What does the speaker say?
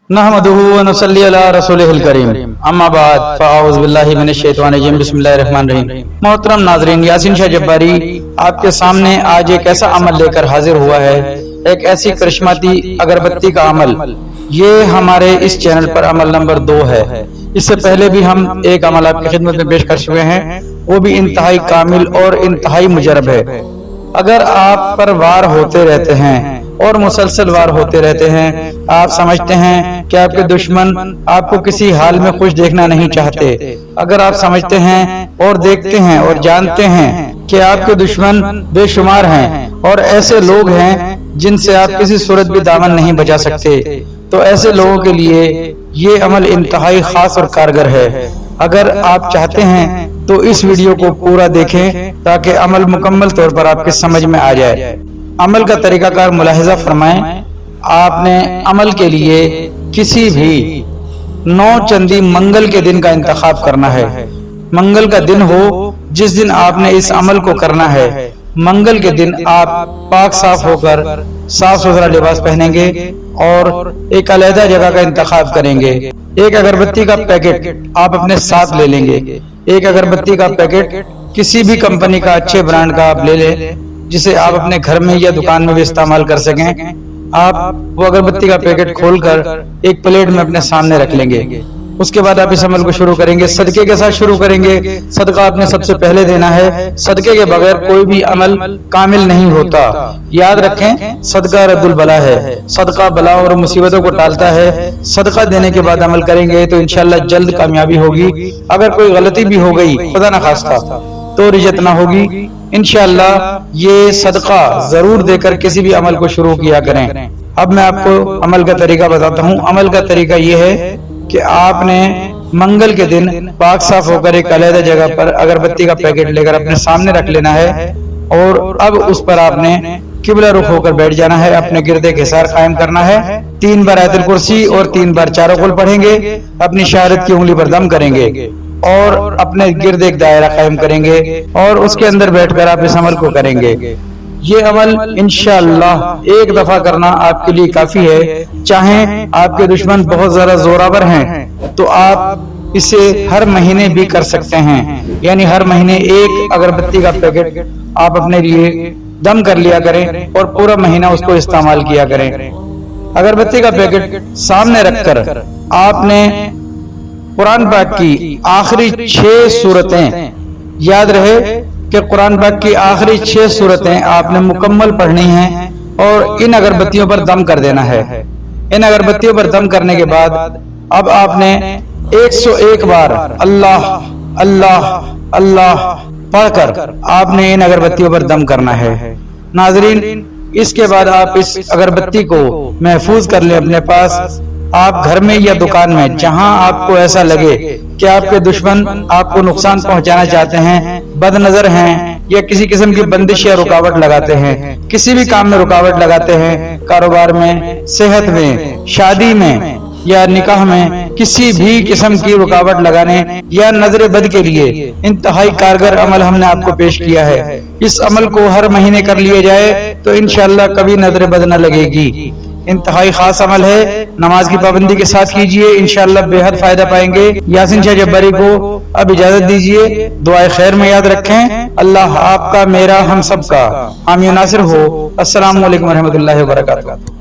नहमदुहु व नसल्ली अला रसूलिहिल करीम अम्मा बाद फ़अऊज़ु बिल्लाहि मिनश शैतानिर रजीम बिस्मिल्लाहिर रहमानिर रहीम। मोहतरम नाज़रीन, यासीन शाह जब्बारी आपके सामने आज एक ऐसा अमल लेकर हाजिर हुआ है, एक ऐसी करिश्माती अगरबत्ती का अमल। ये हमारे इस चैनल पर अमल नंबर 2 है। इससे पहले भी हम एक अमल आपकी खिदमत में पेश कर चुके हैं, वो भी इंतहाई कामिल और इंतहाई मुजरब है। अगर आप पर वार होते रहते हैं और मुसलसल वार होते रहते हैं, आप समझते हैं कि आपके दुश्मन आपको किसी हाल में खुश देखना नहीं चाहते, अगर आप समझते हैं और देखते हैं और जानते हैं कि आपके दुश्मन बेशुमार हैं और ऐसे लोग हैं जिनसे आप किसी सूरत भी दामन नहीं बचा सकते, तो ऐसे लोगों के लिए ये अमल इंतहाई खास और कारगर है। अगर आप चाहते हैं तो इस वीडियो को पूरा देखें ताकि अमल मुकम्मल तौर पर आपके समझ में आ जाए। अमल का तरीकाकार मुलाहिजा फरमाएं। आपने अमल के लिए किसी भी 9 चंदी मंगल के दिन का इंतखाब करना है। मंगल का दिन हो जिस दिन आपने इस अमल को करना है, मंगल के दिन आप पाक साफ होकर साफ सुथरा लिबास पहनेंगे और एक अलहदा जगह का इंतखाब करेंगे। एक अगरबत्ती का पैकेट आप अपने साथ ले लेंगे। एक अगरबत्ती का पैकेट किसी भी कंपनी का अच्छे ब्रांड का आप ले लें, जिसे आप अपने घर में या दुकान में भी इस्तेमाल कर सकें। आप वो अगरबत्ती का पैकेट खोलकर एक प्लेट में अपने सामने रख लेंगे। उसके बाद आप इस अमल को शुरू करेंगे। सदके के साथ शुरू करेंगे। सदका आपने सबसे पहले देना है। सदके के बगैर कोई भी अमल कामिल नहीं होता। याद रखें, सदका रद्दुल बला है। सदका बला और मुसीबतों को टालता है। सदका देने के बाद अमल करेंगे तो इंशाअल्लाह जल्द कामयाबी होगी। अगर कोई गलती भी हो गई, खुदा न खास्ता, तो रिजत ना होगी। इंशाअल्लाह ये सदका जरूर देकर किसी भी अमल को शुरू किया करें। अब मैं आपको अमल का तरीका बताता हूँ। अमल का तरीका ये है कि आपने मंगल के दिन पाक साफ होकर एक अलग जगह पर अगरबत्ती का पैकेट लेकर अपने सामने रख लेना है और अब उस पर आपने किबला रुख होकर बैठ जाना है। अपने गिरदे के हिसार कायम करना है। 3 बार आयतुल कुर्सी और 3 बार चारों कुल पढ़ेंगे। अपनी शहादत की उंगली पर दम करेंगे और अपने गिरद एक दायरा कायम करेंगे और उसके अंदर बैठकर आप इस अमल को करेंगे। ये अमल इंशाअल्लाह एक दफा करना आपके लिए काफी है। चाहे आपके दुश्मन बहुत ज्यादा जोरावर हैं तो आप इसे हर महीने भी कर सकते हैं। यानी हर महीने एक अगरबत्ती का पैकेट आप अपने लिए दम कर लिया करें और पूरा महीना उसको इस्तेमाल किया करें। अगरबत्ती का पैकेट सामने रखकर आपने कुरान पाक की आखिरी 6 सूरतें, याद रहे कि कुरान पाक की आखिरी 6 सूरतें आपने मुकम्मल पढ़नी हैं और इन अगरबत्तियों पर दम कर देना है। इन अगरबत्तियों पर दम करने के बाद अब आपने 101 बार अल्लाह अल्लाह अल्लाह पढ़कर आपने इन अगरबत्तियों पर दम करना है। नाजरीन, इसके बाद आप इस अगरबत्ती को महफूज कर लें अपने पास। आप घर में या दुकान में, जहां आपको ऐसा लगे कि आपके दुश्मन आपको नुकसान पहुंचाना चाहते हैं, बदनजर हैं या किसी किस्म की बंदिश या रुकावट लगाते हैं, किसी भी काम में रुकावट लगाते हैं, कारोबार में, सेहत में, शादी में या निकाह में, किसी भी किस्म की रुकावट लगाने या नजर बद के लिए इंतहाई कारगर अमल हमने आपको पेश किया है। इस अमल को हर महीने कर लिया जाए तो इंशाअल्लाह कभी नजर बद न लगेगी। इंतहाई खास अमल है। नमाज की पाबंदी के साथ कीजिए, इंशाअल्लाह बेहद फायदा पाएंगे। यासीन शाह जब्बारी को अब इजाजत दीजिए। दुआए खैर में याद रखें। अल्लाह आपका, मेरा, हम सबका हामी नासिर हो। अस्सलामु अलैकुम रहमतुल्लाहि व बरकातुहू।